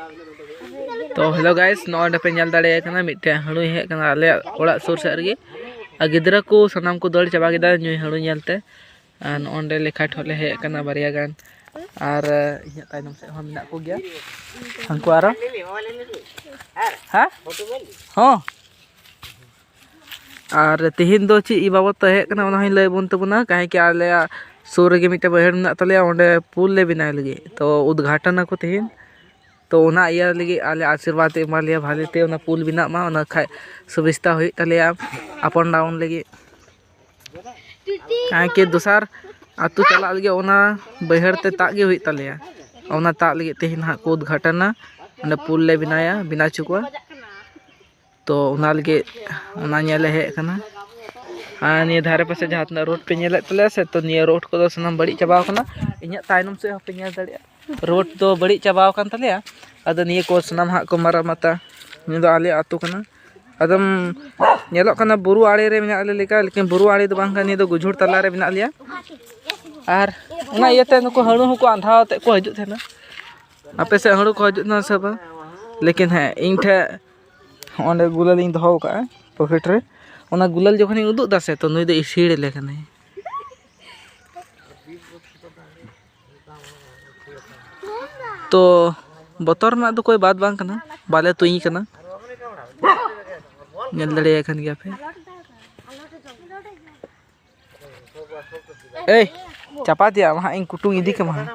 तो hello guys not पे नल दाड़े कना मिटे हणु हे कना आले ओड़ा सुर से रगे गिद्रा को सनाम को दड़ चाबा केदा नुई हणु नेलते नोंडे लेखा ठोले हे कना बारिया गान और इया ताइनम से हम मिना को गया हंको आरो हां हां और तिहिन दो ची इ बाबत हे कना ओना ही लय बन तबना काहे कि आले सुर गे मिटे बहर ना तले ओंडे पुल ले बिना लगे तो उद्घाटन को तिहिन तो ओना इया लगे आले आशीर्वाद एमा लिया भालेते ओना पुल बिना मा ओना खाय सुविस्ता होई तले अपन डाउन लगे काहे कि दोसार आतु चला लगे ओना बहर ते ता गे होई तले ओना ता लगे तिहिन हा को उद्घाटन ओना पुल ले बिनाया बिना चुकवा तो ओना लगे ओना नेले हे कना निया धारे पासे जहां रोड पे नेले तले से तो निया रोड को दो सनम बड़ी चबाव कना इnya ताइनम से पे नेल दाड़िया रोड तो बड़ी चबाव कान तले अद निया को सनम हा को मरामता नि दो आले आतु कना अदम नेलो कना बुरु आड़े रे मेना आले लेका लेकिन बुरु आड़े दो बांग नि दो गुझुर तला रे मेना लिया आर ओना इयते नको हणु को आंधाव ते को हजु थेना आपे से हणु को हजु ना सब लेकिन है इन ठे ओंडे गुलाल इन दहो का पॉकेट रे ओना गुलाल जखन उदु दासे तो नुई दो इसीड़ ले कने तो बतर ना तो कोई बात बांग कना बाले तुई कना नेल दड़े एखन गया पे ए चपा दिया वहां इन कुटुंग इदी के वहां